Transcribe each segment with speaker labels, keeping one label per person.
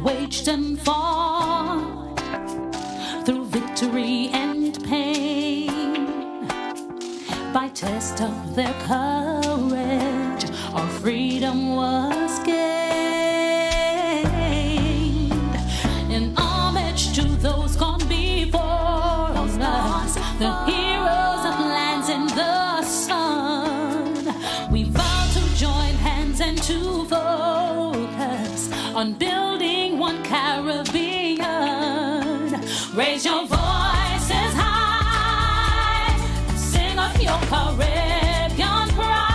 Speaker 1: waged and fought through victory and pain. By test of their courage, our freedom was gained. In homage to those gone before us, the heroes of lands in the sun, we vow to join hands and to focus on building one Caribbean. Raise your voices high, sing of your Caribbean pride.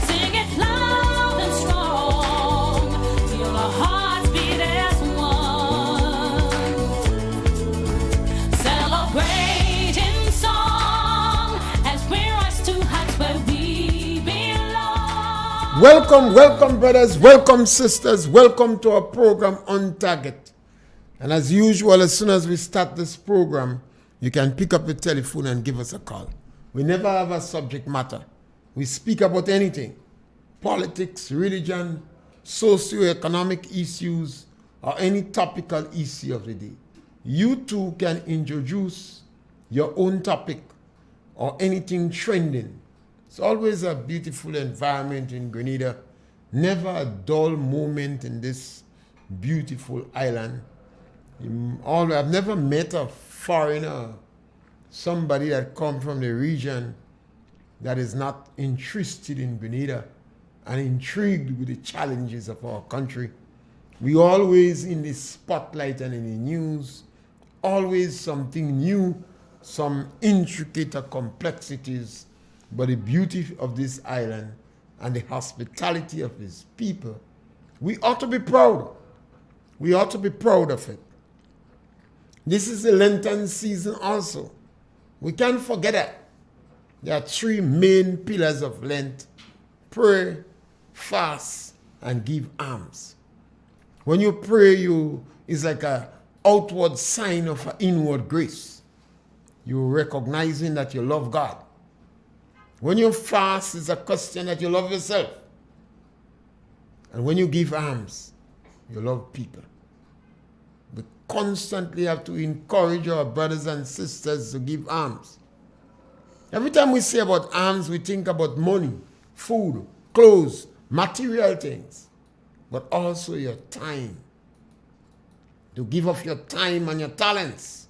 Speaker 1: Sing it loud and strong, feel our hearts beat as one. Celebrate in song as we rise to heights where we belong.
Speaker 2: Welcome, brothers. Welcome, sisters. Welcome to our program On Target. And as usual, as soon as we start this program, you can pick up the telephone and give us a call. We never have a subject matter. We speak about anything: politics, religion, socio-economic issues, or any topical issue of the day. You too can introduce your own topic or anything trending. It's always a beautiful environment in Grenada. Never a dull moment in this beautiful island. I've never met a foreigner, somebody that comes from the region that is not interested in Grenada and intrigued with the challenges of our country. We always in the spotlight and in the news, always something new, some intricate complexities, but the beauty of this island and the hospitality of its people, we ought to be proud. We ought to be proud of it. This is the Lenten season also. We can't forget that. There are three main pillars of Lent: pray, fast, and give alms. When you pray, it's like an outward sign of an inward grace. You're recognizing that you love God. When you fast, it's a question that you love yourself. And when you give alms, you love people. We constantly have to encourage our brothers and sisters to give alms. Every time we say about alms, we think about money, food, clothes, material things, but also your time. To give of your time and your talents.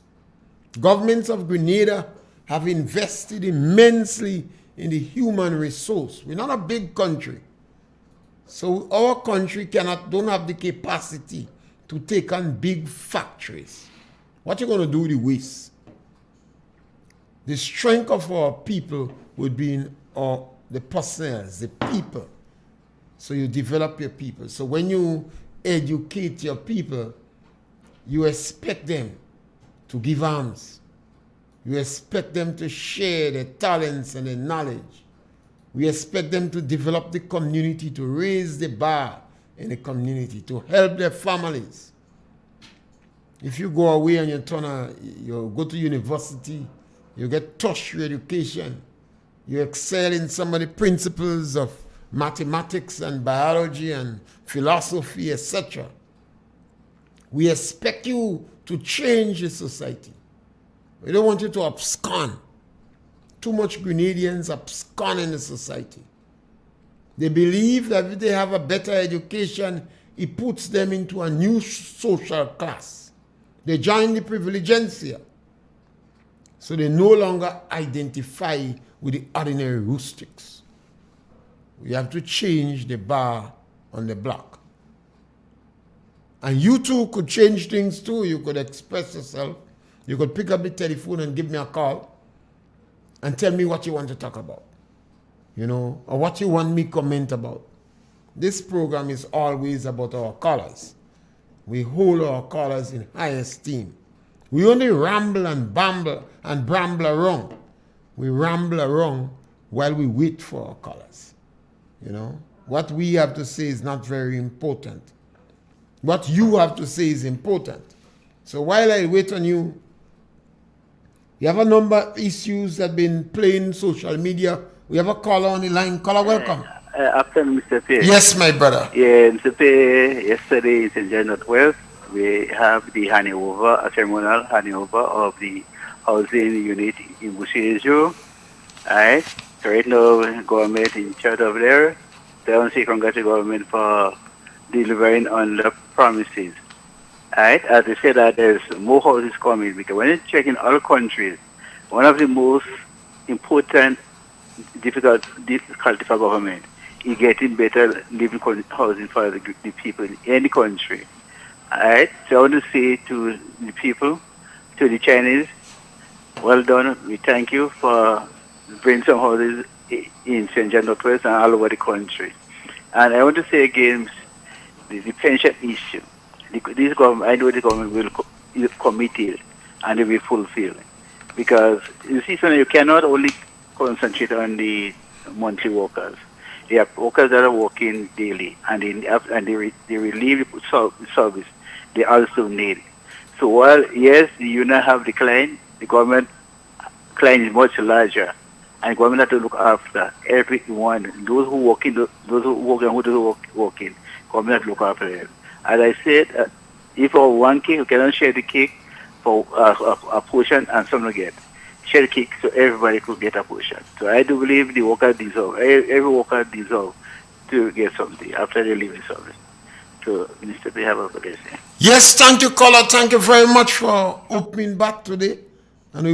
Speaker 2: Governments of Grenada have invested immensely in the human resource. We're not a big country. So our country don't have the capacity to take on big factories. What are you going to do with the waste? The strength of our people would be in the personnel, the people. So you develop your people. So when you educate your people, you expect them to give alms. You expect them to share their talents and their knowledge. We expect them to develop the community, to raise the bar in the community, to help their families. If you go away and you go to university, you get tertiary education, you excel in some of the principles of mathematics and biology and philosophy, etc. We expect you to change the society. We don't want you to abscond. Too much Grenadians abscond in the society. They believe that if they have a better education, it puts them into a new social class. They join the privilegencia. So they no longer identify with the ordinary rustics. We have to change the bar on the block. And you too could change things too. You could express yourself. You could pick up the telephone and give me a call and tell me what you want to talk about, or what you want me to comment about. This program is always about our callers. We hold our callers in high esteem. We only ramble and bramble around. We ramble around while we wait for our callers. What we have to say is not very important. What you have to say is important. So while I wait on you, you have a number of issues that have been playing social media. We have a caller on the line. Caller, welcome.
Speaker 3: afternoon, Mr. Pierre.
Speaker 2: Yes, my brother.
Speaker 3: Yeah, Mr. Pierre, yesterday in St. John Northwest, we have the handover, a ceremonial handover of the housing unit in Busheju. Right? So right now, government in charge of there. They don't say congratulate government for delivering on the promises. Right? As they say that there's more houses coming, because when you check in other countries, one of the most important difficulty for government is getting better living housing for the people in any country. Alright, so I want to say to the people, to the Chinese, well done. We thank you for bringing some houses in St. John Northwest and all over the country. And I want to say again, the pension issue. This government, I know the government will committed and they will fulfill. Because you see, so you cannot only concentrate on the monthly workers. There are workers that are working daily and they relieve the service. They also need. So while yes, the union have declined, the government decline is much larger, and the government have to look after everyone. Those who working, those who working, who don't working. Government have to look after them. As I said, if for one cake, you cannot share the cake for a portion and some don't get. Share the cake so everybody could get a portion. So I do believe the worker deserve, every worker deserve to get something after they leave the service. So, Mr. P, have a good day.
Speaker 2: Yes, thank you, caller. Thank you very much for opening back today. And we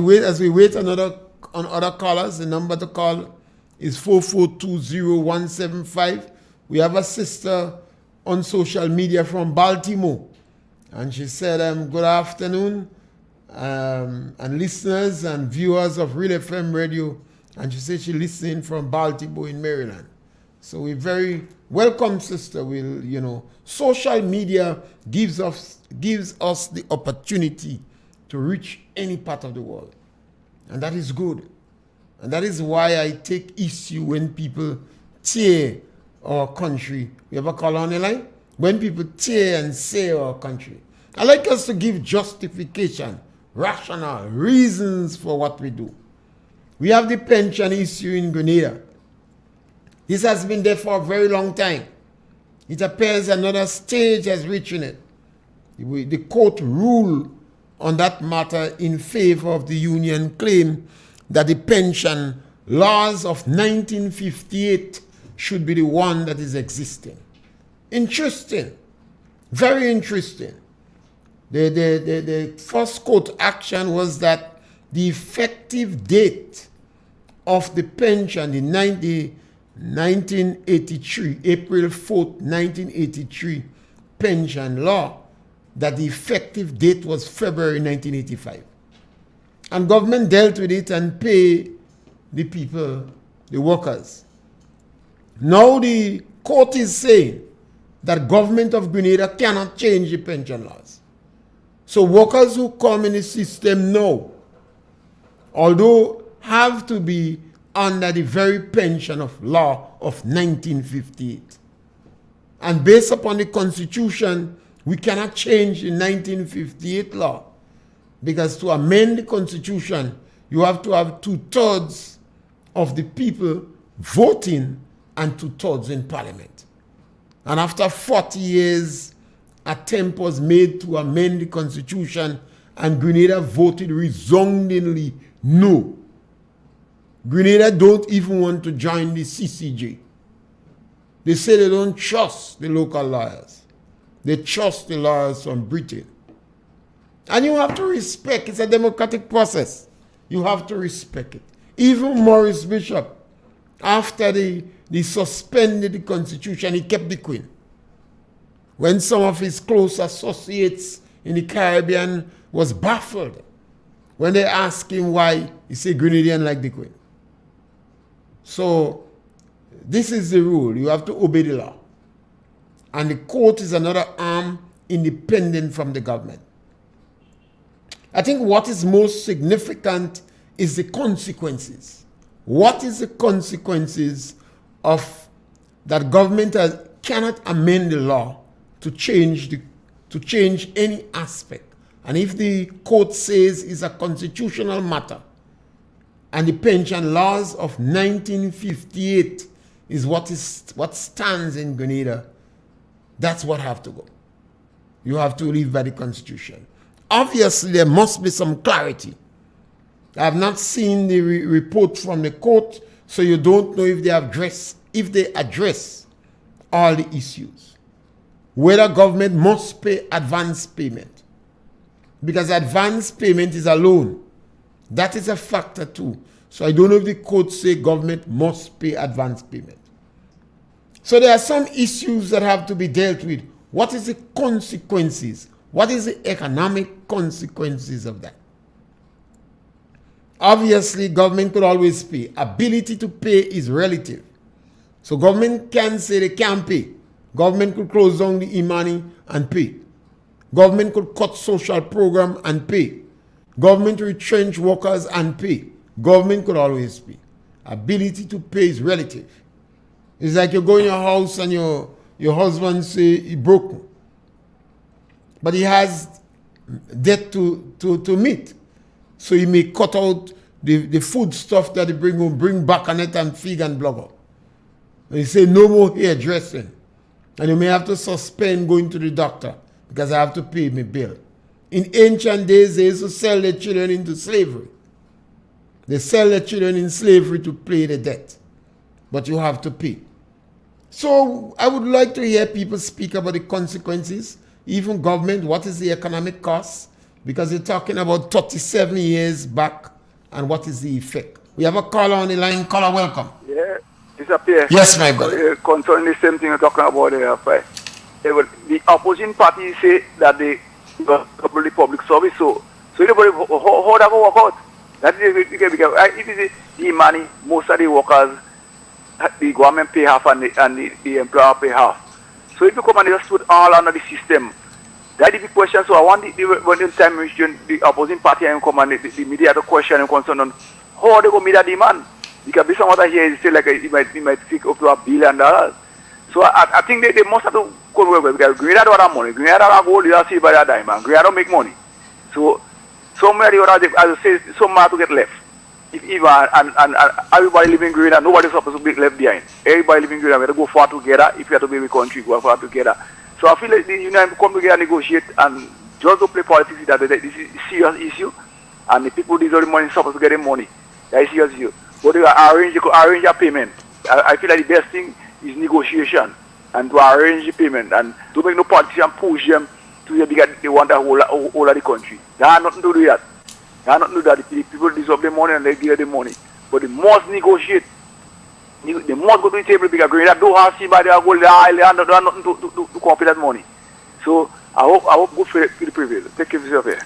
Speaker 2: wait on other callers. The number to call is 4420175. We have a sister on social media from Baltimore, and she said, good afternoon, and listeners and viewers of Real FM Radio. And she said she's listening from Baltimore in Maryland. So we're very welcome, sister. Social media gives us the opportunity to reach any part of the world. And that is good. And that is why I take issue when people tear our country. We have a caller on the line? When people tear and say our country. I like us to give justification, rational reasons for what we do. We have the pension issue in Grenada. This has been there for a very long time. It appears another stage has reached it. The court ruled on that matter in favor of the union claim that the pension laws of 1958 should be the one that is existing. Interesting. Very interesting. The first court action was that the effective date of the pension, the 1983, April 4th, 1983 pension law, that the effective date was February 1985. And government dealt with it and paid the people, the workers. Now the court is saying that government of Grenada cannot change the pension laws. So workers who come in the system now, although have to be under the very pension of law of 1958. And based upon the Constitution, we cannot change the 1958 law, because to amend the Constitution, you have to have 2/3 of the people voting and 2/3 in Parliament. And after 40 years, attempt was made to amend the Constitution, and Grenada voted resoundingly no. Grenada don't even want to join the CCJ. They say they don't trust the local lawyers. They trust the lawyers from Britain. And you have to respect, it's a democratic process. You have to respect it. Even Maurice Bishop, after they suspended the Constitution, he kept the Queen. When some of his close associates in the Caribbean was baffled, when they asked him why, he said Grenadian like the Queen. So this is the rule. You have to obey the law. And the court is another arm independent from the government. I think what is most significant is the consequences. What is the consequences of that government cannot amend the law to change any aspect? And if the court says it's a constitutional matter, and the pension laws of 1958 is what stands in Grenada. That's what have to go. You have to live by the Constitution. Obviously, there must be some clarity. I have not seen the report from the court, so you don't know if they address all the issues. Whether government must pay advance payment. Because advance payment is a loan. That is a factor too. So I don't know if the court say government must pay advance payment. So there are some issues that have to be dealt with. What is the consequences? What is the economic consequences of that? Obviously, government could always pay. Ability to pay is relative. So government can say they can't pay. Government could close down the e-money and pay. Government could cut social program and pay. Government retrench workers and pay. Government could always pay. Ability to pay is relative. It's like you go in your house and your husband say he broke, but he has debt to meet. So he may cut out the food stuff that he bring home, bring back on it and feed and blubber. And he say no more hairdressing. And you may have to suspend going to the doctor because I have to pay my bill. In ancient days, they used to sell their children into slavery. They sell their children in slavery to pay the debt. But you have to pay. So I would like to hear people speak about the consequences. Even government, what is the economic cost? Because you're talking about 37 years back and what is the effect. We have a caller on the line. Caller, welcome.
Speaker 4: Yeah, Mr. Pierre.
Speaker 2: Yes, my brother.
Speaker 4: Concerning the same thing you're talking about there, the opposing party say that they got the public service. So anybody, how that go work out? That is because if it's the money, most of the workers, the government pay half and the employer pay half. So if you come and just put all under the system, that is the question. So I want the time the opposing party and come and the media to question and concern on how they go meet that demand. Because this one here is still like it might take up to $1 billion. So I think they must have to go away because Grenada don't have money. Grenada have gold, you see by that diamond. Grenada don't make money. So somewhere the other, as I say, some have to get left. If even and everybody living in Grenada, nobody's supposed to be left behind. Everybody living in Grenada, we have to go far together. If you have to be in a country, go far together. So I feel like the union come together, negotiate, and just to play politics. That this is a serious issue, and the people deserve the money supposed to get the money. That is serious issue. But they arrange a payment. I feel like the best thing is negotiation and to arrange the payment and to make no politician push them to the bigger they want the whole of the country. They have nothing to do with that. They have nothing to do with that. The people deserve the money and they give the money. But they must negotiate. They must go to the table because Grenada don't have somebody that go there. They have nothing to compete that money. So I hope good for the prevail. Take care of yourself here.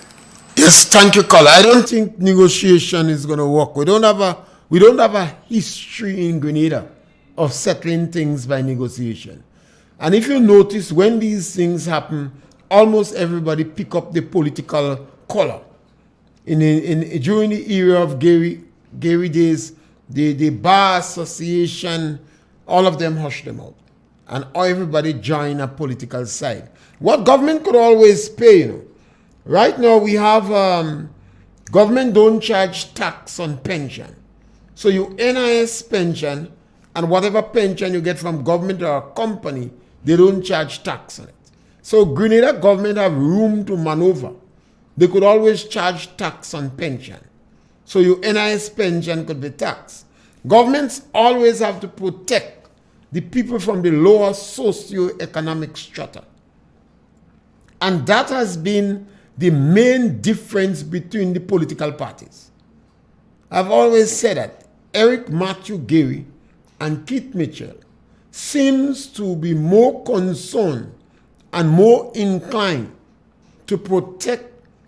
Speaker 2: Yes, thank you, caller. I don't think negotiation is going to work. We don't have a history in Grenada of settling things by negotiation. And if you notice, when these things happen, almost everybody pick up the political color. During the era of Gary days, the bar association, all of them hushed them out. And everybody joined a political side. What government could always pay, Right now we have, government don't charge tax on pension. So you NIS pension and whatever pension you get from government or a company, they don't charge tax on it. So Grenada government have room to maneuver. They could always charge tax on pension. So your NIS pension could be taxed. Governments always have to protect the people from the lower socio-economic strata. And that has been the main difference between the political parties. I've always said that Eric Matthew Gary and Keith Mitchell seems to be more concerned and more inclined to protect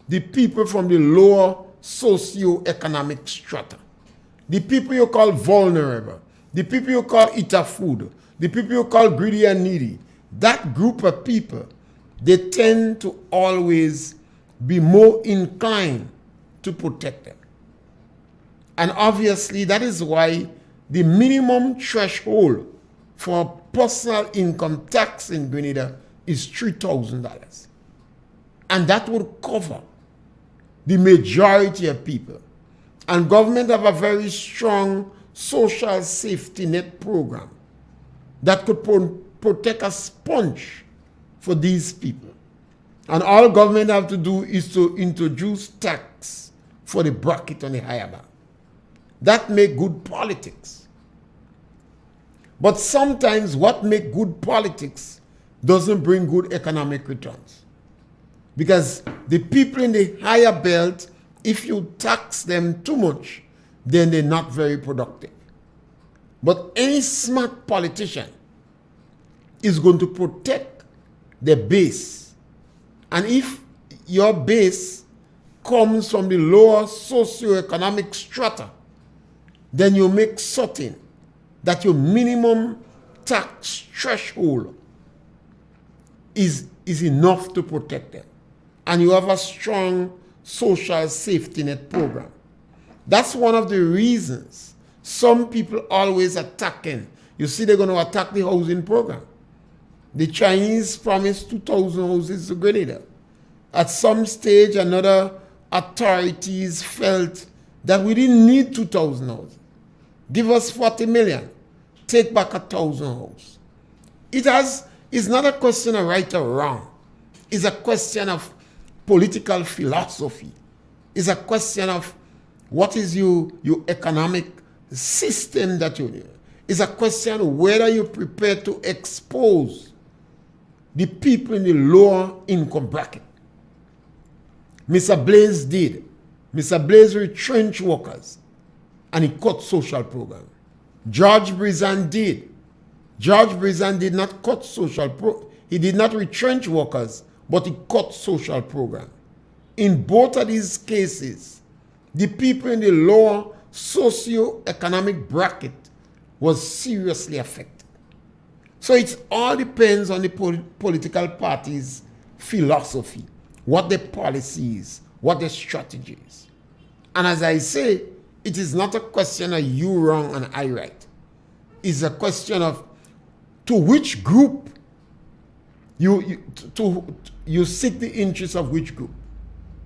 Speaker 2: the people from the lower socio-economic strata. The people you call vulnerable, the people you call eater food, the people you call greedy and needy, that group of people, they tend to always be more inclined to protect them. And obviously that is why the minimum threshold for personal income tax in Grenada is $3,000. And that would cover the majority of people. And government have a very strong social safety net program that could protect a sponge for these people. And all government have to do is to introduce tax for the bracket on the higher bar. That make good politics. But sometimes what make good politics doesn't bring good economic returns. Because the people in the higher belt, if you tax them too much, then they're not very productive. But any smart politician is going to protect the base. And if your base comes from the lower socioeconomic strata, then you make certain that your minimum tax threshold is enough to protect them. And you have a strong social safety net program. That's one of the reasons some people always attacking. You see, they're going to attack the housing program. The Chinese promised 2,000 houses to Grenada. At some stage, another authorities felt that we didn't need 2,000 houses. Give us 40 million. Take back 1,000 houses. It's not a question of right or wrong. It's a question of political philosophy. It's a question of what is your economic system that you need. It's a question of whether you're prepared to expose the people in the lower income bracket. Mr. Blaze did. Mr. Blaze retrenched workers and he cut social program. George Brizan did. George Brizan did not cut he did not retrench workers, but he cut social program. In both of these cases, the people in the lower socio-economic bracket was seriously affected. So it all depends on the political party's philosophy, what their policies, what their strategies. And as I say, it is not a question of you wrong and I right. It's a question of to which group you seek the interests of which group.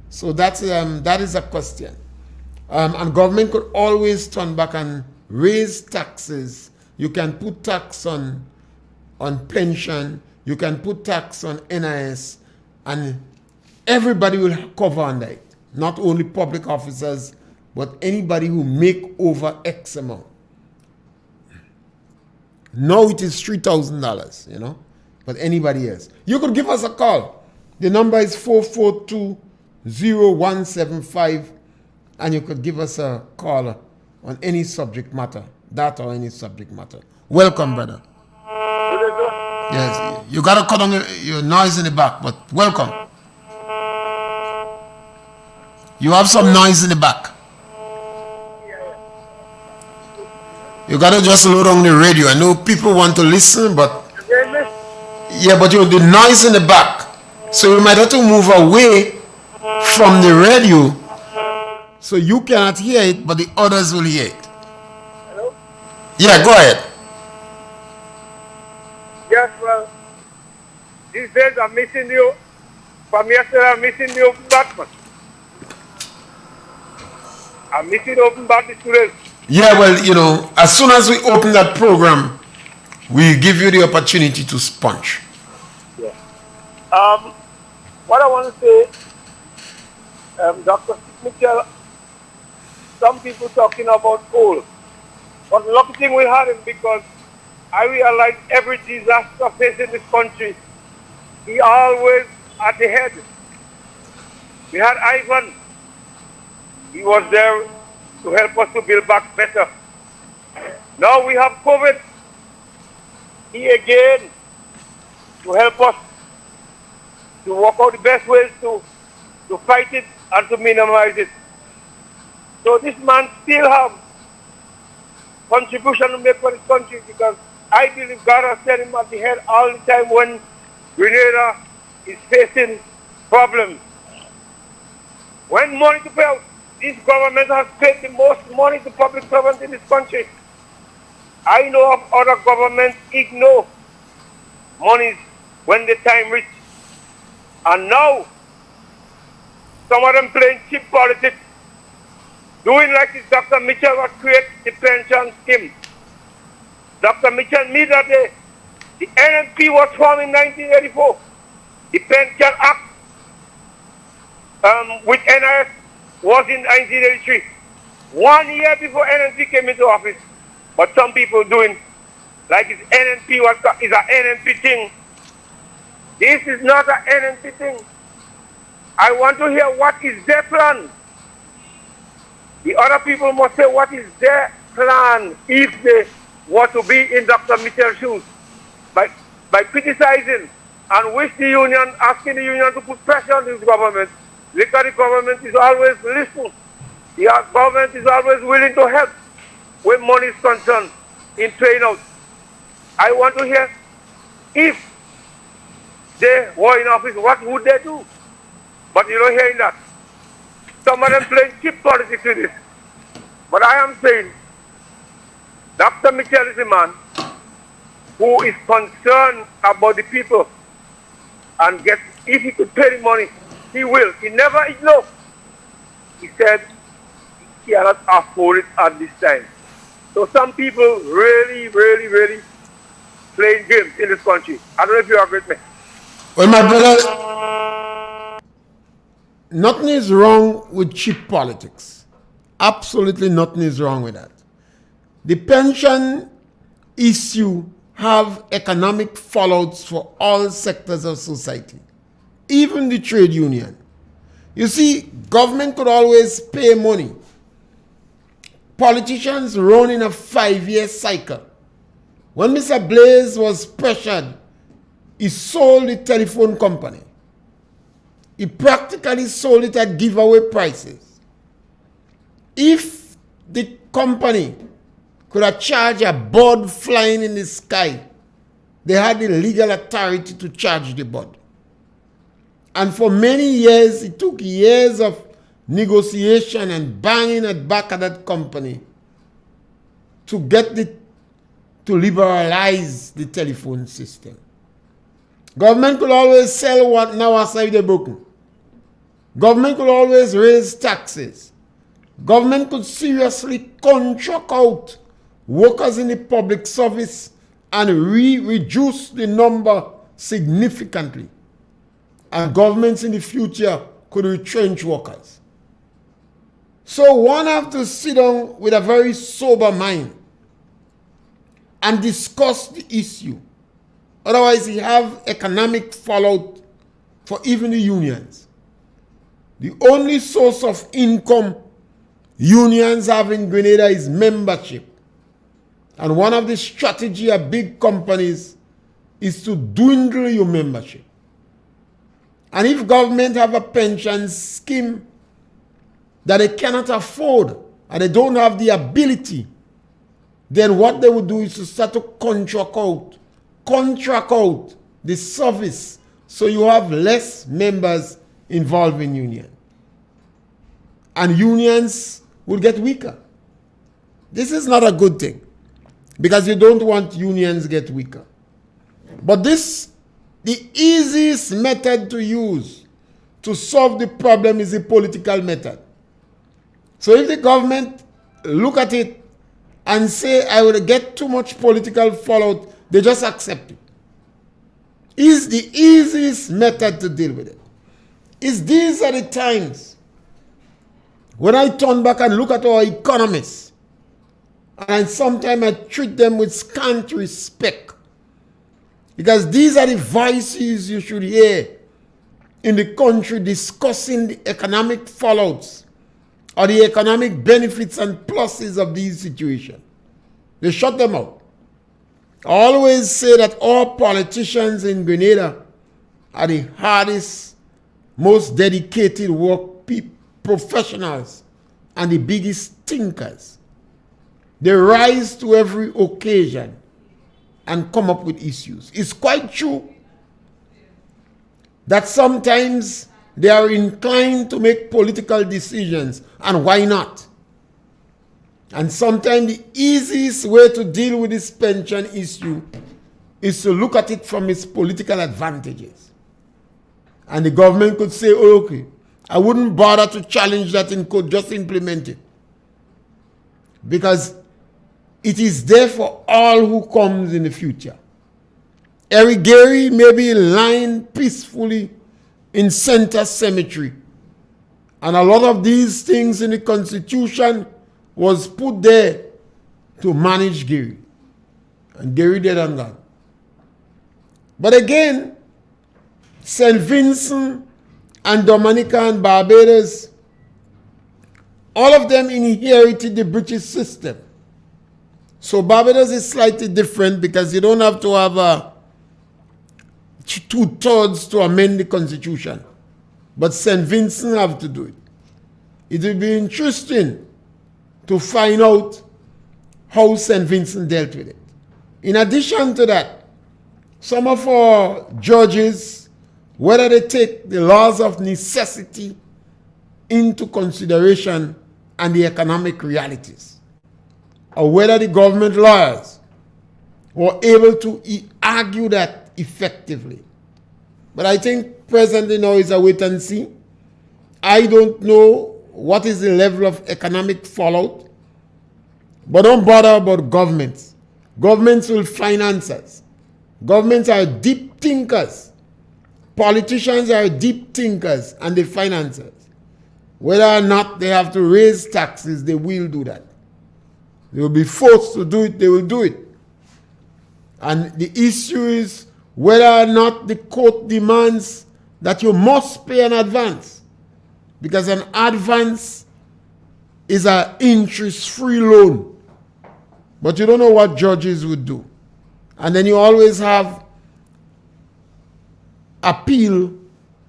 Speaker 2: So that is a question. And government could always turn back and raise taxes. You can put tax on pension. You can put tax on NIS. And everybody will cover under it. Not only public officers, but anybody who make over X amount. Now it is $3,000, but anybody else. You could give us a call. The number is 442-0175, and you could give us a call on any subject matter, that or any subject matter. Welcome, brother. Yes, you got to cut on your noise in the back, but welcome. You have some noise in the back. You got to just load on the radio. I know people want to listen, but the noise in the back. So you might have to move away from the radio so you cannot hear it, but the others will hear it.
Speaker 4: Hello?
Speaker 2: Yeah, go ahead.
Speaker 4: Yes, well, these days I'm missing you. From yesterday, I'm missing the open Batman. I'm missing open Batman students.
Speaker 2: Yeah, well, as soon as we open that program, we give you the opportunity to sponge.
Speaker 4: Yeah. What I want to say, Dr. Mitchell, some people talking about coal. But the lucky thing we had him because I realized every disaster facing this country, he always at the head. We had Ivan. He was there to help us to build back better. Now we have COVID. He again to help us to work out the best ways to fight it and to minimize it. So this man still have contribution to make for this country because I believe God has set him at the head all the time when Grenada is facing problems. When money to pay out, this government has paid the most money to public servants in this country. I know of other governments ignore monies when the time reach. And now, some of them playing cheap politics, doing like this Dr. Mitchell was create the pension scheme. Dr. Mitchell made that day The NNP was formed in 1984. The Pension Act with NRS was in 1983. 1 year before NNP came into office. But some people doing like it's NNP is an NNP thing. This is not an NNP thing. I want to hear what is their plan. The other people must say what is their plan if they want to be in Dr. Mitchell's shoes. By criticizing and wish the union, asking the union to put pressure on this government, because the government is always listening. The government is always willing to help when money is concerned in train out. I want to hear if they were in office, what would they do? But you're not hearing that. Some of them playing cheap politics with this. But I am saying, Dr. Mitchell is a man who is concerned about the people and if he could pay the money, he will. He never ignore. He said he cannot afford it at this time. So some people really playing games in this country. I don't know if you agree with me.
Speaker 2: Well, my brother, nothing is wrong with cheap politics. Absolutely nothing is wrong with that. The pension issue have economic fallouts for all sectors of society, even the trade union. You see, government could always pay money. Politicians run in a 5-year cycle. When Mr. Blaze was pressured, he sold the telephone company. He practically sold it at giveaway prices. If the company could have charged a bird flying in the sky, they had the legal authority to charge the bird. And for many years, it took years of negotiation and banging at back at that company to get to liberalize the telephone system. Government could always sell what now aside the broken. Government could always raise taxes. Government could seriously contract out workers in the public service and reduce the number significantly. And governments in the future could retrench workers. So one have to sit down with a very sober mind and discuss the issue. Otherwise, you have economic fallout for even the unions. The only source of income unions have in Grenada is membership. And one of the strategy of big companies is to dwindle your membership. And if government have a pension scheme that they cannot afford and they don't have the ability, then what they would do is to start to contract out the service so you have less members involved in union. And unions will get weaker. This is not a good thing because you don't want unions get weaker. But the easiest method to use to solve the problem is the political method. So if the government look at it and say, I will get too much political fallout, they just accept it. Is the easiest method to deal with it. These are the times when I turn back and look at our economists, and sometimes I treat them with scant respect. Because these are the voices you should hear in the country discussing the economic fallouts or the economic benefits and pluses of these situations. They shut them out. I always say that all politicians in Grenada are the hardest, most dedicated professionals and the biggest thinkers. They rise to every occasion and come up with issues. It's quite true that sometimes they are inclined to make political decisions, and why not? And sometimes the easiest way to deal with this pension issue is to look at it from its political advantages. And the government could say, oh, okay, I wouldn't bother to challenge that in court, just implement it. Because it is there for all who comes in the future. Eric Gary may be lying peacefully in Center Cemetery. And a lot of these things in the Constitution was put there to manage Gary. And Gary dead and gone. But again, St. Vincent and Dominica and Barbados, all of them inherited the British system. So Barbados is slightly different because you don't have to have 2/3 to amend the Constitution. But St. Vincent have to do it. It will be interesting to find out how St. Vincent dealt with it. In addition to that, some of our judges, whether they take the laws of necessity into consideration and the economic realities, or whether the government lawyers were able to argue that effectively. But I think presently now is a wait and see. I don't know what is the level of economic fallout, but don't bother about governments. Governments will finance us. Governments are deep thinkers. Politicians are deep thinkers and they finance us. Whether or not they have to raise taxes, they will do that. They will be forced to do it, they will do it. And the issue is whether or not the court demands that you must pay an advance. Because an advance is an interest-free loan. But you don't know what judges would do. And then you always have appeal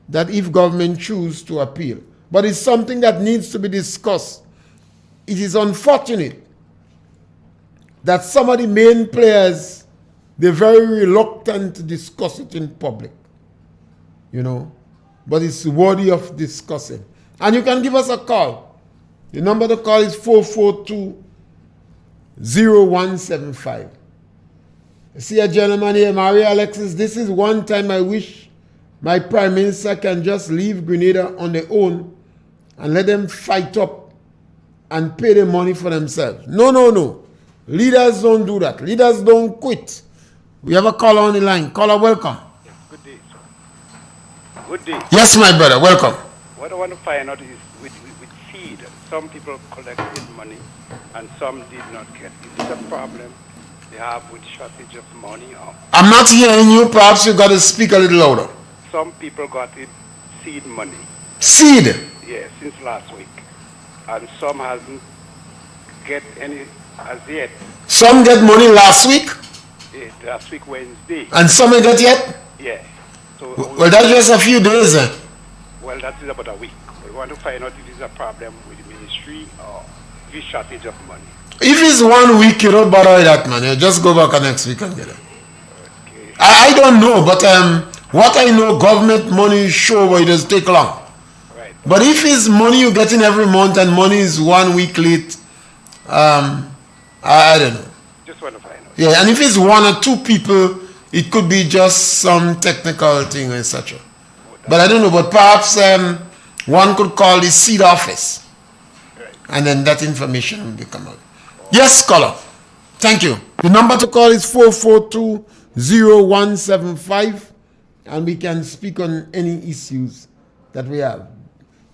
Speaker 2: that if government choose to appeal. But it's something that needs to be discussed. It is unfortunate that some of the main players, they're very reluctant to discuss it in public. You know, but it's worthy of discussing. And you can give us a call. The number to call is 442-0175. I see a gentleman here, Maria Alexis. This is one time I wish my Prime Minister can just leave Grenada on their own and let them fight up and pay the money for themselves. No, no, no. Leaders don't do that. Leaders don't quit. We have a caller on the line. Caller, welcome.
Speaker 5: Yes, good day, sir. Good day.
Speaker 2: Yes, my brother, welcome.
Speaker 5: What I want to find out is with seed, some people collected money and some did not get. Is this a problem they have with shortage of money? Or
Speaker 2: I'm not hearing you. Perhaps you got to speak a little louder.
Speaker 5: some people got it seed money.
Speaker 2: Seed?
Speaker 5: Yeah, since last week. And some hasn't get any as yet.
Speaker 2: Some get money last week?
Speaker 5: Yeah, last week Wednesday.
Speaker 2: And some ain't get yet?
Speaker 5: Yeah. So
Speaker 2: Well, that's just a few days.
Speaker 5: well, that is about a week. We want to find out if it's a problem with the ministry or if it's shortage of money.
Speaker 2: If it's 1 week, you don't bother with that, man. You just go back next week and get it.
Speaker 5: Okay.
Speaker 2: I don't know, but what I know, government money is sure, but it does take long.
Speaker 5: Right.
Speaker 2: But if it's money you're getting every month and money is 1 week late, I don't know.
Speaker 5: Just want to find out.
Speaker 2: Yeah, and if it's 1 or 2 people, it could be just some technical thing, etc. But I don't know. But perhaps one could call the seed office, and then that information will become out. Yes, caller. Thank you. The number to call is 442-0175, and we can speak on any issues that we have.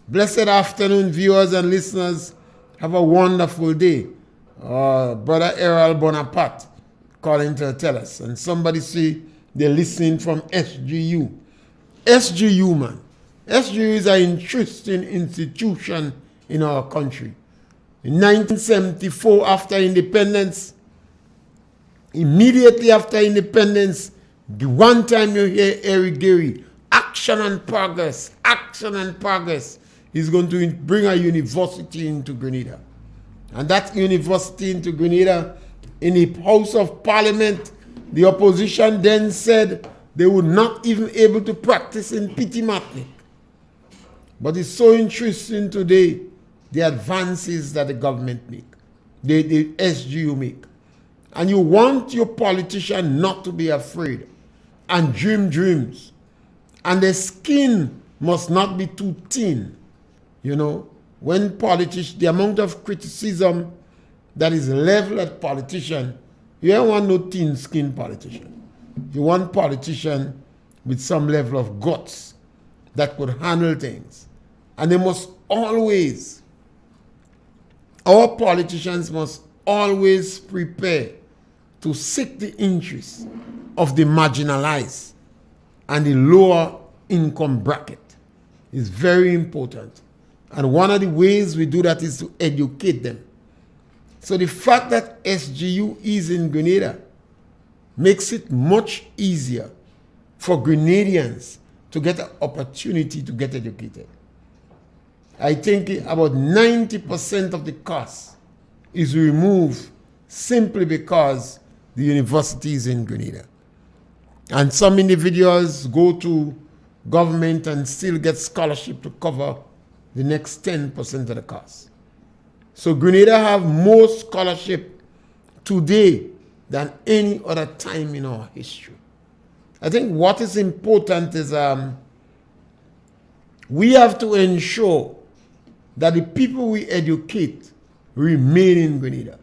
Speaker 2: Blessed afternoon, viewers and listeners. Have a wonderful day. Brother Errol Bonaparte calling to tell us. And somebody say they're listening from SGU. SGU, man. SGU is an interesting institution in our country. In 1974, after independence, immediately after independence, the one time you hear Eric Gary, action and progress, is going to bring a university into Grenada. And that university into Grenada, in the House of Parliament, the opposition then said they would not even able to practice in Pitimatnik. But it's so interesting today, the advances that the government make, the SGU make. And you want your politician not to be afraid and dream dreams. And the skin must not be too thin. You know, when politicians, the amount of criticism that is leveled at politicians, you don't want no thin-skinned politician. You want politician with some level of guts that could handle things. And they must always, our politicians must always prepare to seek the interests of the marginalized and the lower income bracket. It's very important. And one of the ways we do that is to educate them. So the fact that SGU is in Grenada makes it much easier for Grenadians to get an opportunity to get educated. I think about 90% of the cost is removed simply because the university is in Grenada. And some individuals go to government and still get scholarship to cover the next 10% of the cost. So Grenada have more scholarship today than any other time in our history. I think what is important is we have to ensure that the people we educate remain in Grenada.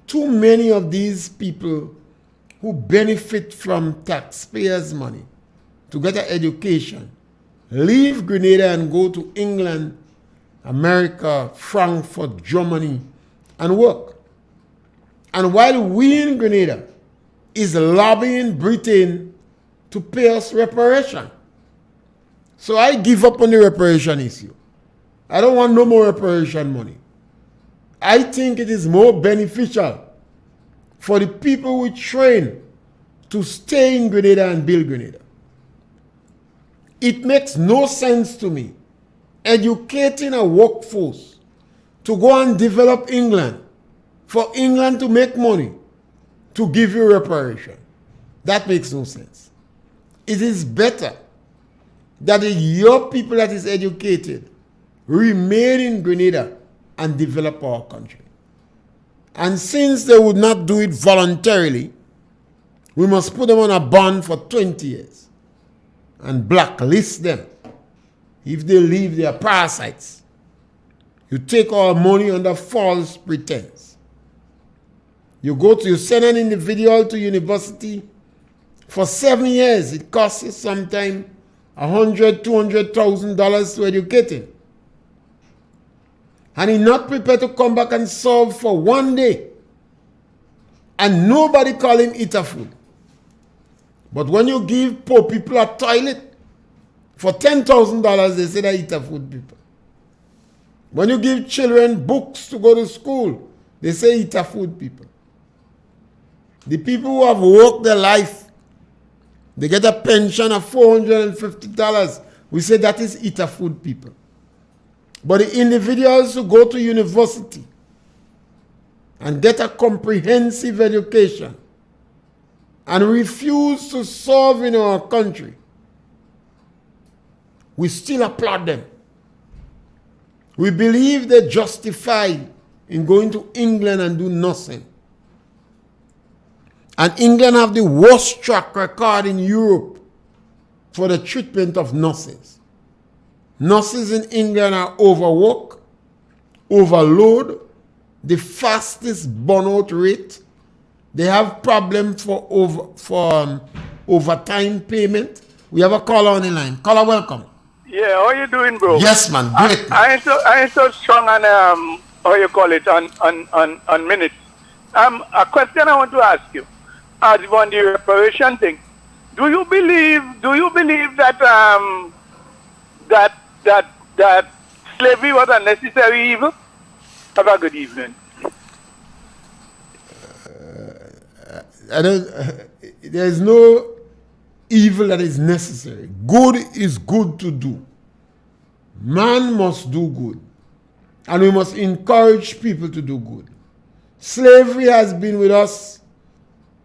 Speaker 2: Too many of these people who benefit from taxpayers' money to get an education leave Grenada and go to England, America, Frankfurt, Germany, and work. And while we in Grenada is lobbying Britain to pay us reparation. So I give up on the reparation issue. I don't want no more reparation money. I think it is more beneficial for the people we train to stay in Grenada and build Grenada. It makes no sense to me educating a workforce to go and develop England, for England to make money, to give you reparation. That makes no sense. It is better that your people that is educated remain in Grenada and develop our country. And since they would not do it voluntarily, we must put them on a bond for 20 years and blacklist them. If they leave, they are parasites. You take our money under false pretense. You send an individual to university for 7 years. It costs you sometimes $100,000, $200,000 to educate him. And he's not prepared to come back and serve for 1 day. And nobody call him eater food. But when you give poor people a toilet for $10,000, they say they eater food people. When you give children books to go to school, they say eater food people. The people who have worked their life, they get a pension of $450. We say that is eater food people. But the individuals who go to university and get a comprehensive education and refuse to serve in our country, we still applaud them. We believe they're justified in going to England and do nothing. And England have the worst track record in Europe for the treatment of nurses. Nurses in England are overworked, overload, the fastest burnout rate. They have problems for overtime payment. We have a caller on the line. Caller, welcome.
Speaker 4: Yeah, how you doing, bro?
Speaker 2: Yes, man. Great.
Speaker 4: I ain't so strong on how you call it on minutes. A question I want to ask you, as on the reparation thing. Do you believe that that slavery was a necessary evil? Have a good evening.
Speaker 2: There is no evil that is necessary. Good is good to do. Man must do good. And we must encourage people to do good. Slavery has been with us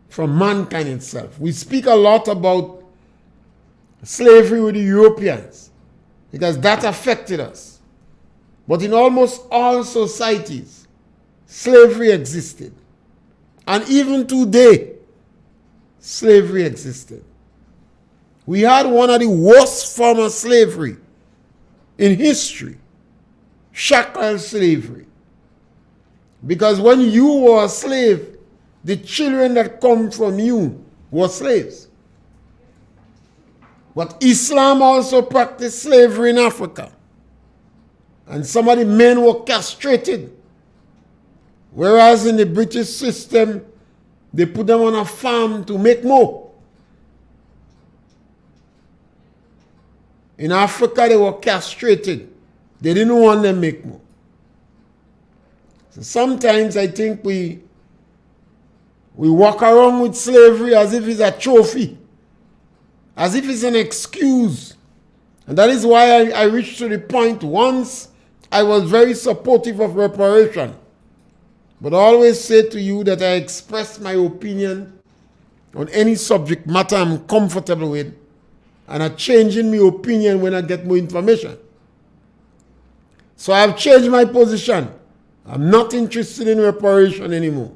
Speaker 2: from mankind itself. We speak a lot about slavery with the Europeans because that affected us. But in almost all societies, slavery existed. And even today, slavery existed. We had one of the worst forms of slavery in history, chattel slavery. Because when you were a slave, the children that come from you were slaves. But Islam also practiced slavery in Africa. And some of the men were castrated. Whereas in the British system, they put them on a farm to make more. In Africa, they were castrated. They didn't want them to make more. So sometimes I think we walk around with slavery as if it's a trophy, as if it's an excuse. And that is why I reached to the point once I was very supportive of reparation. But I always say to you that I express my opinion on any subject matter I'm comfortable with, and I'm changing my opinion when I get more information. So I've changed my position. I'm not interested in reparation anymore.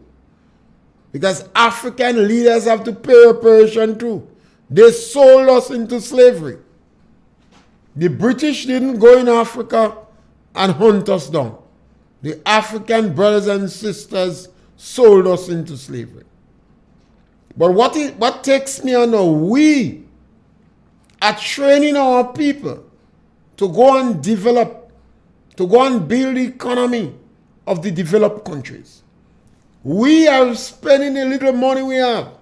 Speaker 2: Because African leaders have to pay reparation too. They sold us into slavery. The British didn't go in Africa and hunt us down. The African brothers and sisters sold us into slavery. But what takes me on now, we are training our people to go and develop, to go and build the economy of the developed countries. We are spending the little money we have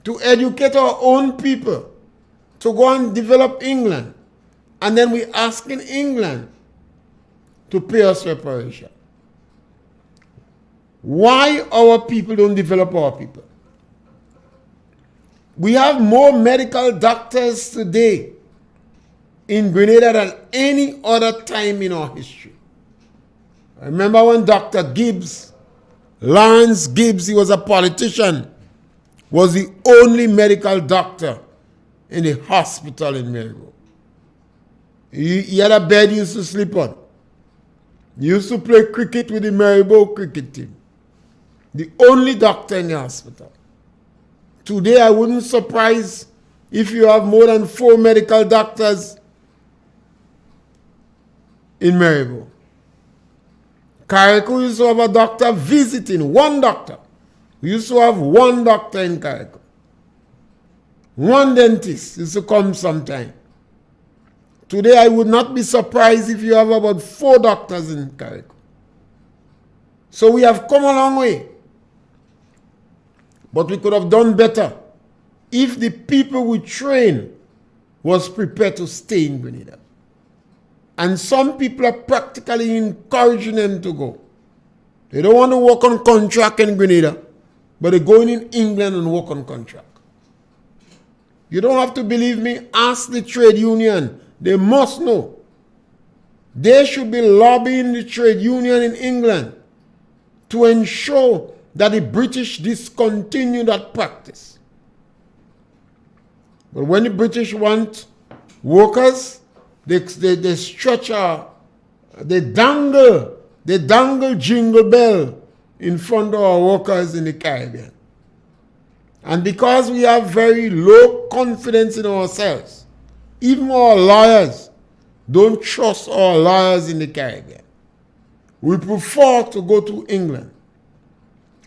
Speaker 2: to educate our own people to go and develop England. And then we're asking England to pay us reparation. Why our people don't develop our people? We have more medical doctors today in Grenada than any other time in our history. I remember when Dr. Gibbs, Lawrence Gibbs, he was a politician, was the only medical doctor in the hospital in Maryville. He had a bed he used to sleep on. He used to play cricket with the Maryville cricket team. The only doctor in the hospital. Today, I wouldn't surprise if you have more than 4 medical doctors in Maryville. Carriacou used to have a doctor visiting, one doctor. We used to have one doctor in Carriacou. One dentist used to come sometime. Today, I would not be surprised if you have about 4 doctors in Carriacou. So we have come a long way. But we could have done better if the people we train was prepared to stay in Grenada. And some people are practically encouraging them to go. They don't want to work on contract in Grenada, but they're going in England and work on contract. You don't have to believe me. Ask the trade union. They must know. They should be lobbying the trade union in England to ensure that the British discontinue that practice. But when the British want workers, they stretch out, they dangle jingle bell in front of our workers in the Caribbean. And because we have very low confidence in ourselves, even our lawyers don't trust our lawyers in the Caribbean. We prefer to go to England.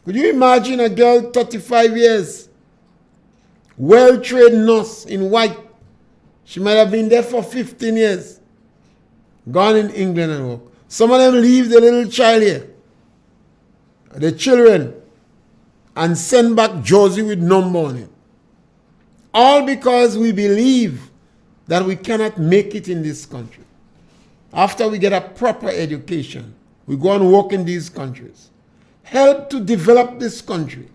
Speaker 2: Could you imagine a girl 35 years, well-trained nurse in white? She might have been there for 15 years, gone in England and work. Some of them leave the little child here, the children, and send back jersey with number on it. All because we believe that we cannot make it in this country. After we get a proper education, we go and work in these countries. Help to develop this country.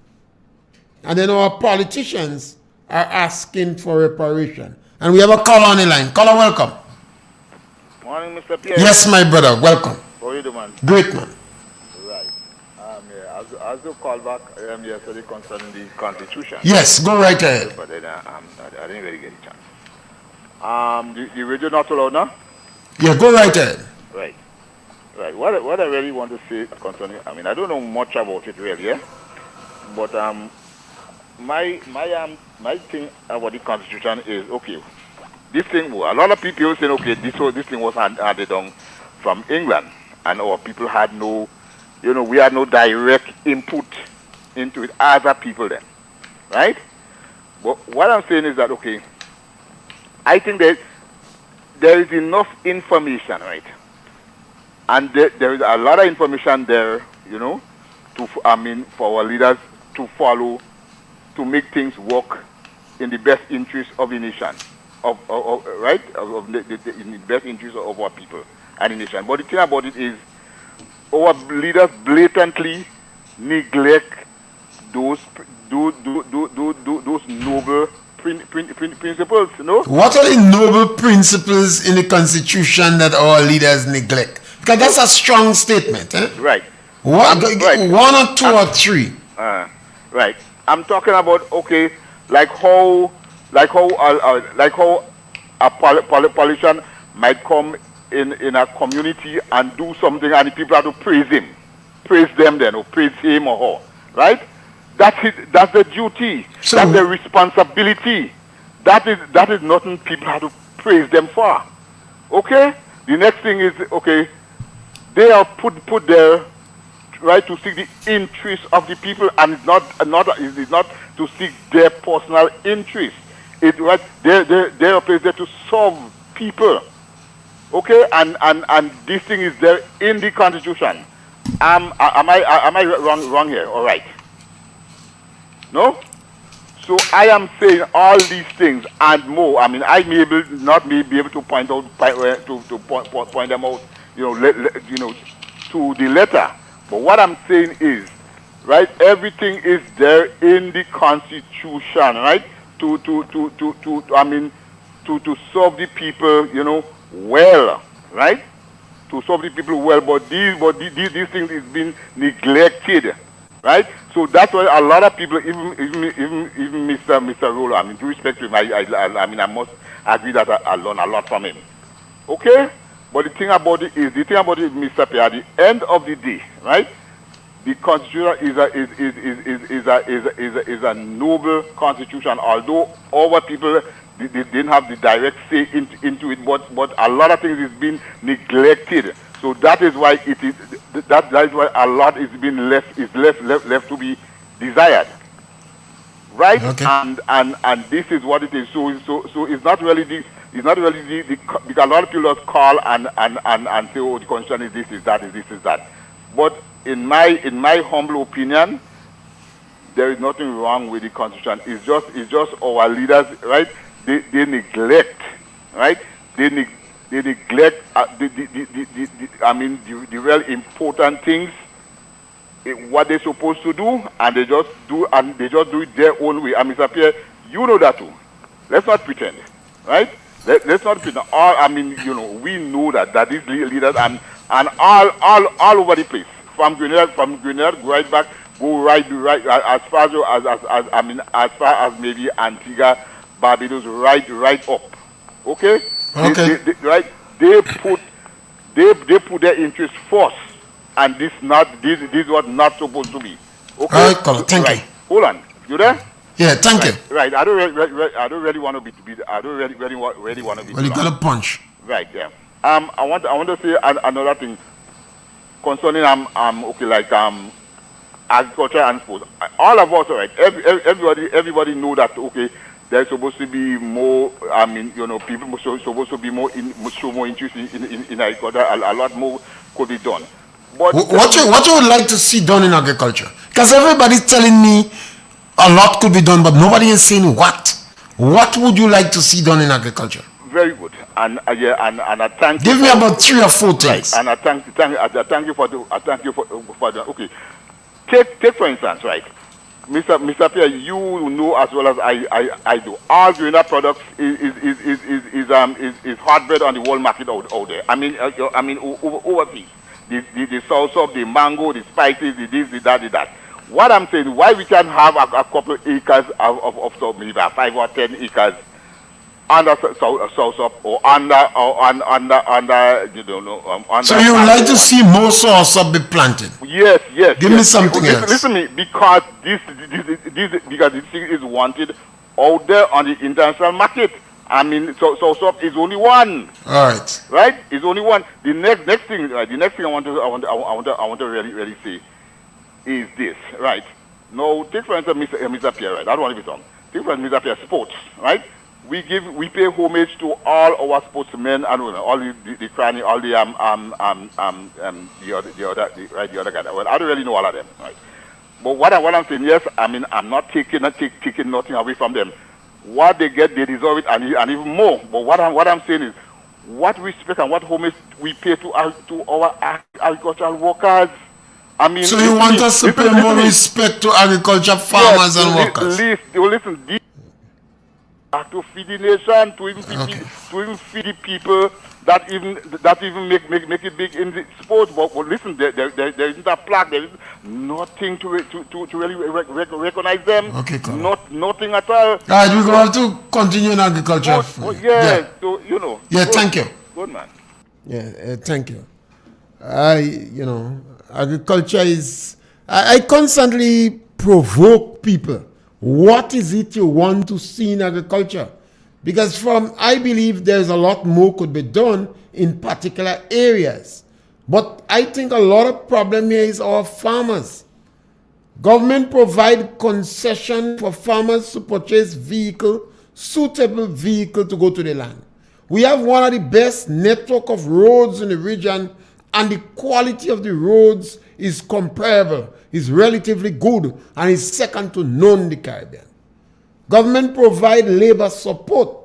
Speaker 2: And then our politicians are asking for reparation. And we have a caller on the line. Caller, welcome.
Speaker 6: Morning, Mr. Pierre.
Speaker 2: Yes, my brother, welcome.
Speaker 6: How are you doing, man?
Speaker 2: Great, man.
Speaker 6: Right. Yeah, as you called back yesterday concerning the Constitution.
Speaker 2: Yes, go right ahead.
Speaker 6: But then I didn't really get a chance. The radio not so loud now?
Speaker 2: Yeah, go right ahead.
Speaker 6: Right. Right. What I really want to say concerning, I mean, I don't know much about it really, yeah? But my thing about the Constitution is, okay, this thing, a lot of people saying, okay, this thing was handed down from England, and our people had no, we had no direct input into it as a people then, right? But what I'm saying is that, okay, I think that there is enough information, right? And there is a lot of information there, you know, for our leaders to follow, to make things work in the best interest of the nation, right? In the best interest of our people and the nation. But the thing about it is, our leaders blatantly neglect those noble principles, you know?
Speaker 2: What are the noble principles in the Constitution that our leaders neglect? Because that's a strong statement, eh?
Speaker 6: Right.
Speaker 2: Right. One or two or three.
Speaker 6: Right. I'm talking about, okay, like how a politician might come in a community and do something, and the people have to praise them then, or praise him or her, right? That's it. That's the duty.
Speaker 2: So,
Speaker 6: that's the responsibility. That is nothing people have to praise them for. Okay. The next thing is, okay, they are put there, right, to seek the interest of the people, and it's not to seek their personal interest. It right, they are placed there to serve people. Okay, and this thing is there in the Constitution. Am I wrong here? All right. No? So I am saying all these things and more. I mean, I may not be able to point them out, you know, to the letter. But what I'm saying is, right, everything is there in the Constitution, right? To serve the people, you know, well, right? To serve the people well, but these things is being neglected, right? So that's why a lot of people, even Mr. Rolo, I mean, due respect to him, I must agree that I learn a lot from him. Okay? But the thing about it, Mr. Pierre, at the end of the day, right? The Constitution is a noble Constitution. Although our people they didn't have the direct say into it, but a lot of things is being neglected. So that is why it is that is why a lot is being left to be desired. Right?
Speaker 2: Okay.
Speaker 6: And this is what it is. So it's not really the because a lot of people just call and say, oh, the Constitution is this, is that. But in my humble opinion, there is nothing wrong with the Constitution. It's just our leaders, right? They neglect, right? They neglect the real important things, what they're supposed to do, and they just do it their own way. And Mr. Pierre, you know that too. Let's not pretend, right? Let's not pretend. We know that these leaders and all over the place, from Grenada right back, go right as far as maybe Antigua, Barbados, right up. Okay?
Speaker 2: Okay.
Speaker 6: They put their interest first, and this was not supposed to be. Okay?
Speaker 2: All right, Colin, thank you.
Speaker 6: Hold on. You there?
Speaker 2: Yeah, thank you.
Speaker 6: Right. I don't really want to be. I don't really want to be.
Speaker 2: Well, you got a punch.
Speaker 6: Right. Yeah. I want to say another thing concerning agriculture and sports. All of us, right? Everybody know that. Okay, there's supposed to be more. People supposed to be show more interest in agriculture. A lot more could be done. But
Speaker 2: what you would like to see done in agriculture? Because everybody's telling me a lot could be done, but nobody is saying what. What would you like to see done in agriculture?
Speaker 6: Very good, and I thank you.
Speaker 2: Give me about 3 or 4 things.
Speaker 6: Right. And I thank you for the. Okay, take for instance, right, Mr. Pierre, you know as well as I do. All greener products is hard bread on the world market out there. I mean overseas. The salsa, the mango, the spices, the this, the that. What I'm saying, why we can have a couple of acres of maybe 5 or 10 acres under salsa or under you don't know.
Speaker 2: So you would like to see more salsa be planted?
Speaker 6: Yes.
Speaker 2: Give me something else.
Speaker 6: Listen to me, because this thing is wanted out there on the international market. I mean, salsa is only one.
Speaker 2: All right.
Speaker 6: Right? It's only one. The next thing I want to really say is this, right? Now, take for instance Mr. Pierre, right? I don't want to be wrong. different means of sports, right? We pay homage to all our sportsmen and all the cranny, all the the other guy. Well, I don't really know all of them, right? But what I'm saying, yes, I mean, I'm not taking nothing away from them. What they get, they deserve it, and even more. But what I'm saying is, what respect and what homage we pay to our agricultural workers. I mean,
Speaker 2: so you want us to pay more respect to agriculture farmers and workers?
Speaker 6: Listen, these to feed the nation, to even feed the people that even make it big in the sports. But listen, there isn't a plaque, there is nothing to really recognize them.
Speaker 2: Okay, cool.
Speaker 6: Nothing at all.
Speaker 2: All right, we're going to have to continue in agriculture.
Speaker 6: Yeah, so you know.
Speaker 2: Yeah,
Speaker 6: good,
Speaker 2: thank you.
Speaker 6: Good man.
Speaker 2: Yeah, thank you. Agriculture is. I constantly provoke people. What is it you want to see in agriculture? Because I believe there's a lot more could be done in particular areas. But I think a lot of problem here is our farmers. Government provide concession for farmers to purchase suitable vehicle to go to the land. We have one of the best network of roads in the region, and the quality of the roads is comparable, is relatively good, and is second to none in the Caribbean. Government provide labor support.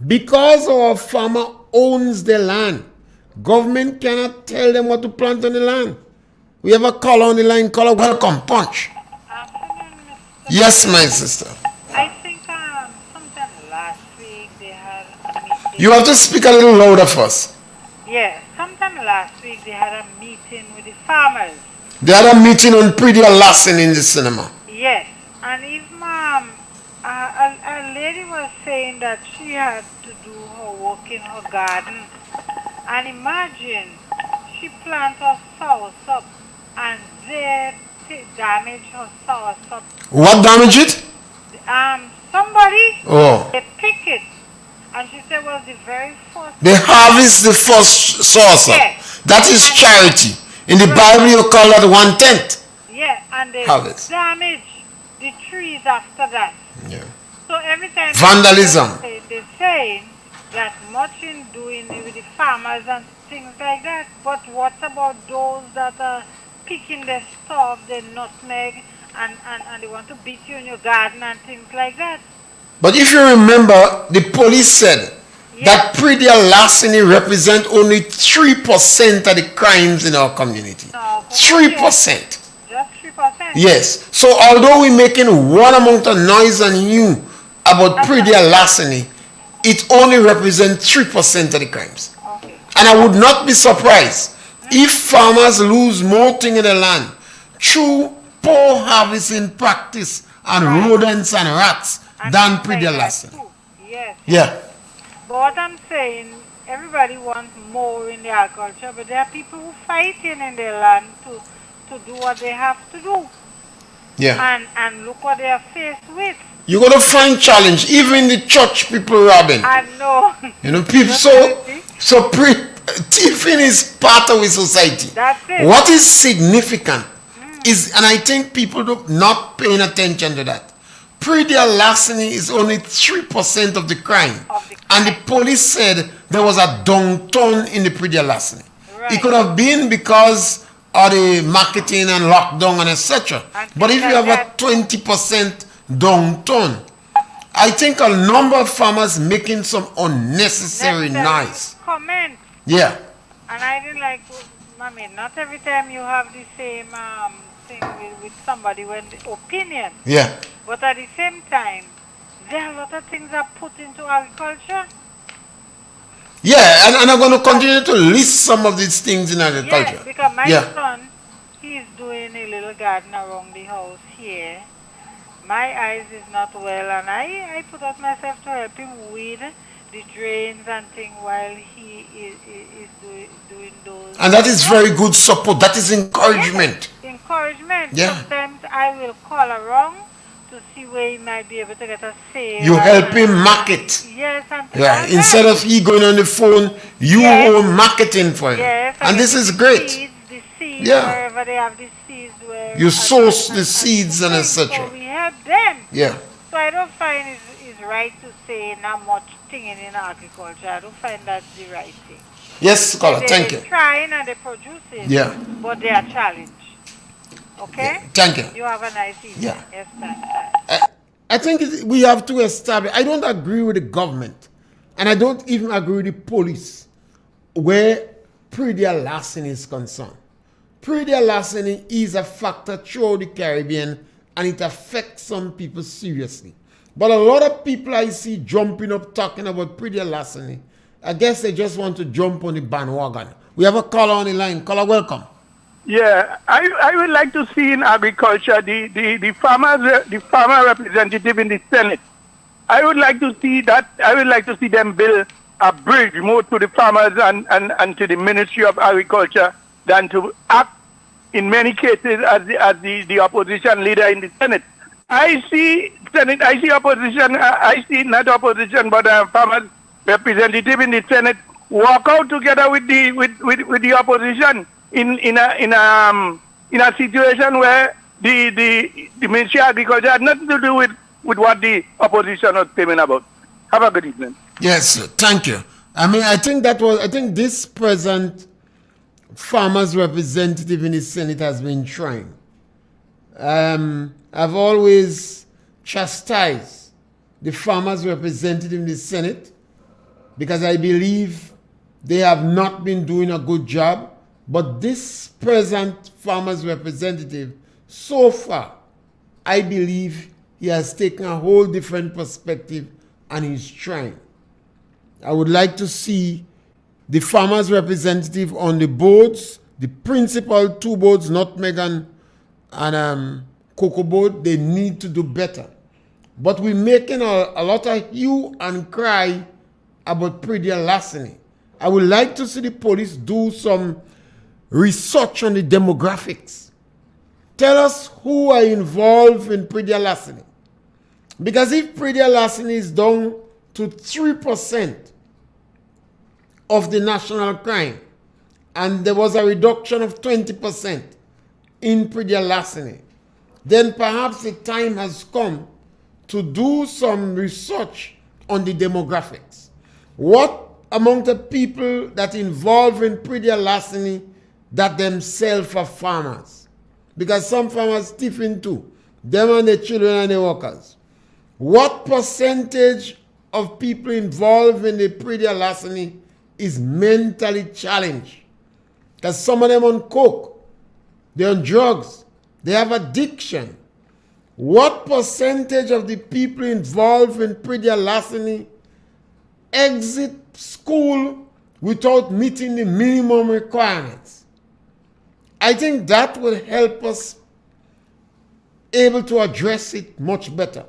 Speaker 2: Because our farmer owns the land, government cannot tell them what to plant on the land. We have a caller on the line. Caller, welcome. Punch.
Speaker 7: Afternoon, Mr.
Speaker 2: Yes, my sister.
Speaker 7: I think sometime last week they had a meeting.
Speaker 2: You have to speak a little louder for us.
Speaker 7: Yeah, sometime last week they had a meeting with the farmers.
Speaker 2: They had a meeting on Pretty Lassin in the cinema.
Speaker 7: Yes, and even a lady was saying that she had to do her work in her garden. And imagine, she planted her soursop and they damaged her soursop.
Speaker 2: What damaged it?
Speaker 7: Somebody,
Speaker 2: they
Speaker 7: pick it. And she said, well, the very first...
Speaker 2: They harvest the first saucer.
Speaker 7: Yes.
Speaker 2: That is charity. In the Bible, you call that 1/10.
Speaker 7: Yeah, and they
Speaker 2: harvest.
Speaker 7: Damage the trees after that.
Speaker 2: Yeah.
Speaker 7: So every time...
Speaker 2: Vandalism.
Speaker 7: They're saying that much in doing with the farmers and things like that. But what about those that are picking their stuff, their nutmeg, and they want to beat you in your garden and things like that?
Speaker 2: But if you remember, the police said that Pretty Larceny represent only 3% of the crimes in our community.
Speaker 7: No,
Speaker 2: 3%.
Speaker 7: Just 3%?
Speaker 2: Yes. So although we're making one amount of noise on you about Pretty Larceny, it only represents 3% of the crimes.
Speaker 7: Okay.
Speaker 2: And I would not be surprised if farmers lose more thing in the land through poor harvesting practice and rodents and rats than Pretty Larceny.
Speaker 7: Yes.
Speaker 2: Yeah.
Speaker 7: But what I'm saying, everybody wants more in the agriculture, but there are people who fighting in their land to do what they have to do.
Speaker 2: Yeah.
Speaker 7: And look what they are faced with.
Speaker 2: You're going to find challenge. Even the church people robbing.
Speaker 7: I know.
Speaker 2: You know, people, thieving is part of our society.
Speaker 7: That's it.
Speaker 2: What is significant is, and I think people do not paying attention to that, Pretty Larceny is only 3% of the crime. And the police said there was a downturn in the Pretty Larceny.
Speaker 7: Right.
Speaker 2: It could have been because of the marketing and lockdown and etc. But if you have a 20% downturn, I think a number of farmers making some unnecessary noise.
Speaker 7: Comment.
Speaker 2: Yeah.
Speaker 7: And I didn't like, not every time you have the same thing with somebody when the opinion.
Speaker 2: Yeah.
Speaker 7: But at the same time, there are a lot of things that put into agriculture.
Speaker 2: Yeah, and I'm going to continue to list some of these things in agriculture.
Speaker 7: Yes, because my son, he's doing a little garden around the house here. My eyes is not well, and I put out myself to help him weed the drains and things while he is doing those.
Speaker 2: And that is very good support. That is encouragement.
Speaker 7: Yes, encouragement.
Speaker 2: Yeah.
Speaker 7: Sometimes I will call around to see where he might be able to get a sale.
Speaker 2: You help him market.
Speaker 7: Yes, and
Speaker 2: instead of he going on the phone, you own marketing for him.
Speaker 7: Yes,
Speaker 2: and this is great.
Speaker 7: The seeds, wherever they have the seeds, where
Speaker 2: you source the seeds and etc.
Speaker 7: So we help them.
Speaker 2: Yeah.
Speaker 7: So I don't find it's right to say not much thing in agriculture. I don't find that's the right thing.
Speaker 2: Yes, caller, thank you.
Speaker 7: They're trying and they're producing,
Speaker 2: Yeah.
Speaker 7: but they are challenged. Okay?
Speaker 2: Yeah, thank you.
Speaker 7: You have a nice evening.
Speaker 2: Yeah.
Speaker 7: Yes, thanks.
Speaker 2: I think we have to establish. I don't agree with the government, and I don't even agree with the police where predial larceny is concerned. Predial larceny is a factor throughout the Caribbean, and it affects some people seriously. But a lot of people I see jumping up talking about predial larceny, I guess they just want to jump on the bandwagon. We have a caller on the line. Caller, welcome.
Speaker 8: Yeah, I would like to see in agriculture the farmer representative in the Senate. I would like to see that. I would like to see them build a bridge more to the farmers and to the Ministry of Agriculture than to act in many cases as the opposition leader in the Senate. I see opposition. I see not opposition, but farmers representative in the Senate walk out together with the opposition in a situation where the Ministry of Agriculture had nothing to do with what the opposition was claiming about. Have a good evening.
Speaker 2: Yes, thank you. I mean, I think this present farmers representative in the Senate has been trying. I've always chastised the farmers representative in the Senate because I believe they have not been doing a good job. But this present farmers representative, so far, I believe he has taken a whole different perspective and he's trying. I would like to see the farmers representative on the boards, the principal two boards, Nutmeg and Cocoa Board. They need to do better. But we're making a lot of hue and cry about predial larceny. I would like to see the police do some research on the demographics. Tell us who are involved in predial larceny. Because if predial larceny is down to 3% of the national crime, and there was a reduction of 20% in predial larceny, then perhaps the time has come to do some research on the demographics. What among the people that involved in predial larceny that themselves are farmers? Because some farmers tiffin too, them and their children and their workers. What percentage of people involved in the predial larceny is mentally challenged? Because some of them on coke, they're on drugs, they have addiction. What percentage of the people involved in predial larceny exit school without meeting the minimum requirements? I think that will help us able to address it much better.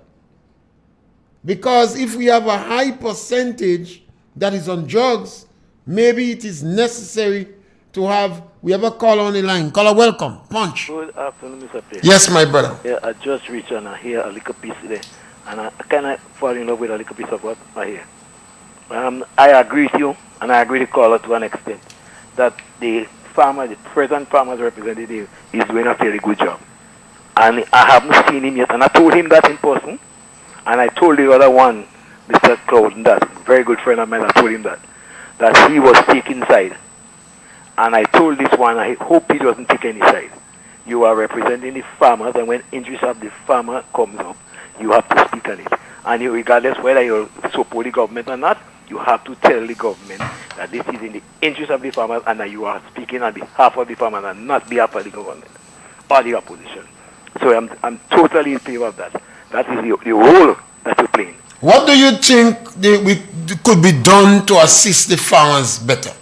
Speaker 2: Because if we have a high percentage that is on drugs, maybe it is necessary to have, we have a caller on the line. Caller, welcome. Punch.
Speaker 9: Good afternoon, Mr. Pierre.
Speaker 2: Yes, my brother.
Speaker 9: Yeah, I just reached and I hear a little piece there. And I kind of fall in love with a little piece of what I hear. I agree with you, and I agree with the caller to an extent, that the present farmer's representative is doing a fairly good job. And I haven't seen him yet, and I told him that in person, and I told the other one, Mr. Clouden, that very good friend of mine, I told him that he was taking side. And I told this one, I hope he doesn't take any side. You are representing the farmers, and when interest of the farmer comes up, you have to speak on it. And regardless whether you support the government or not, you have to tell the government that this is in the interest of the farmers and that you are speaking on behalf of the farmers and not behalf of the government or the opposition. So I'm totally in favor of that. That is the role that you're playing.
Speaker 2: What do you think could be done to assist the farmers better?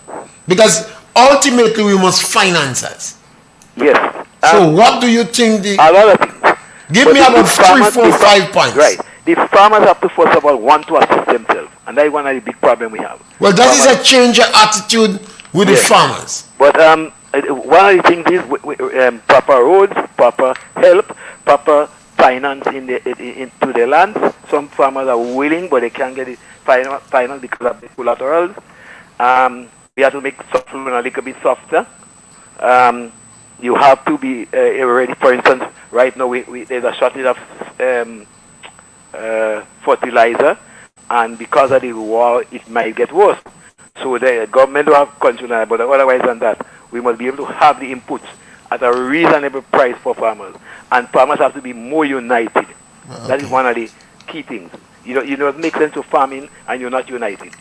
Speaker 2: Because ultimately we must finance us.
Speaker 9: Yes.
Speaker 2: So what do you think
Speaker 9: a lot of things.
Speaker 2: Give me about 3, 4, 5 points.
Speaker 9: Right. The farmers have to first of all want to assist themselves. And that is one of the big problems we have.
Speaker 2: Well, that is a change of attitude with the farmers.
Speaker 9: But one of the things is proper roads, proper help, proper finance into their lands. Some farmers are willing, but they can't get it finance because of the collaterals. We have to make soft loan a little bit softer. You have to be ready. For instance, right now there's a shortage of fertilizer, and because of the war, it might get worse. So the government will have control on it, but otherwise than that, we must be able to have the inputs at a reasonable price for farmers. And farmers have to be more united. Okay. That is one of the key things. You don't make sense of farming and you're not united.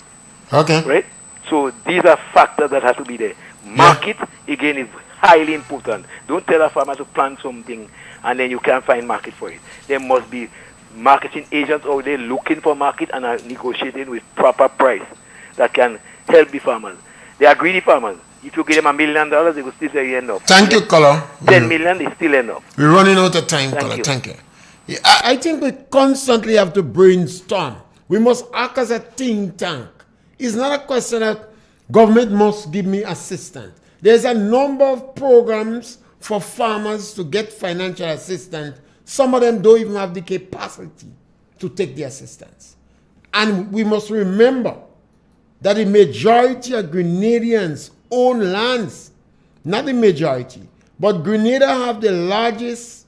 Speaker 2: Okay.
Speaker 9: Right? So these are factors that have to be there. Market, again, is highly important. Don't tell a farmer to plant something and then you can't find market for it. There must be marketing agents out there looking for market and are negotiating with proper price that can help the farmers. They are greedy farmers. If you give them $1 million, they will still say enough.
Speaker 2: Thank you, Color.
Speaker 9: 10 million is still enough.
Speaker 2: We're running out of time,
Speaker 9: Thank
Speaker 2: Color.
Speaker 9: you.
Speaker 2: Thank you. Yeah, I think we constantly have to brainstorm. We must act as a think tank. It's not a question that government must give me assistance. There's a number of programs for farmers to get financial assistance. Some of them don't even have the capacity to take the assistance. And we must remember that the majority of Grenadians own lands. Not the majority, but Grenada have the largest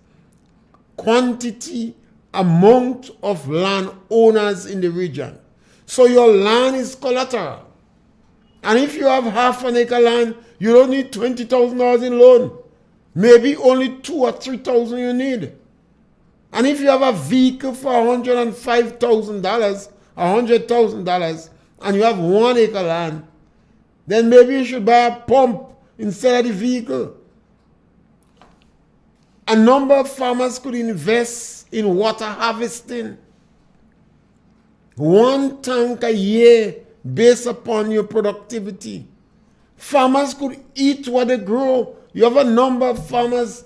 Speaker 2: quantity amount of land owners in the region. So your land is collateral. And if you have half an acre land, you don't need $20,000 in loan. Maybe only $2,000 or $3,000 you need. And if you have a vehicle for $105,000, $100,000, and you have 1 acre land, then maybe you should buy a pump instead of the vehicle. A number of farmers could invest in water harvesting. 1 tank a year based upon your productivity. Farmers could eat what they grow. You have a number of farmers,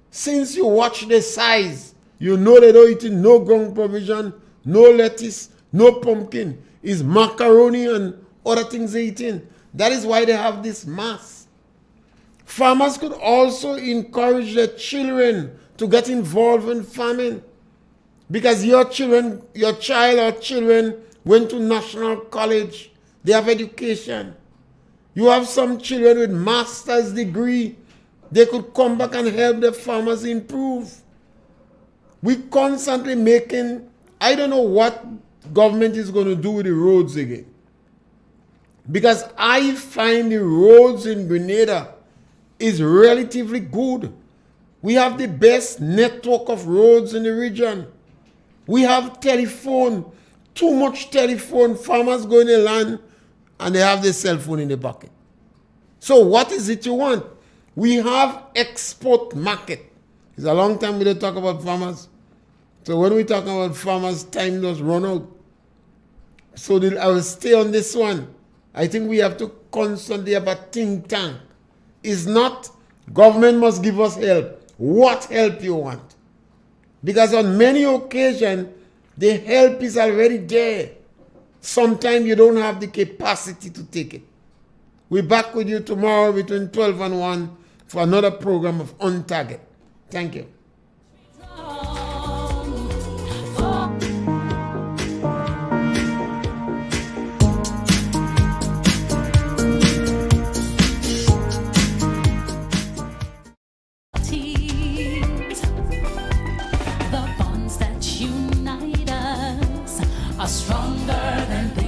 Speaker 2: since you watch the size, you know they don't eat no ground provision, no lettuce, no pumpkin. It's macaroni and other things they eating. That is why they have this mass. Farmers could also encourage their children to get involved in farming. Because your child or children went to national college. They have education. You have some children with master's degree. They could come back and help the farmers improve. We constantly making, I don't know what government is going to do with the roads again. Because I find the roads in Grenada is relatively good. We have the best network of roads in the region. We have telephone, too much telephone. Farmers go in the land and they have their cell phone in the pocket. So what is it you want? We have export market. It's a long time we don't talk about farmers. So when we talk about farmers, time does run out. So I will stay on this one. I think we have to constantly have a think tank. It's not government must give us help. What help you want? Because on many occasions, the help is already there. Sometimes you don't have the capacity to take it. We're back with you tomorrow between 12 and 1 for another program of On Target. Thank you.
Speaker 1: The bonds that unite us are stronger than they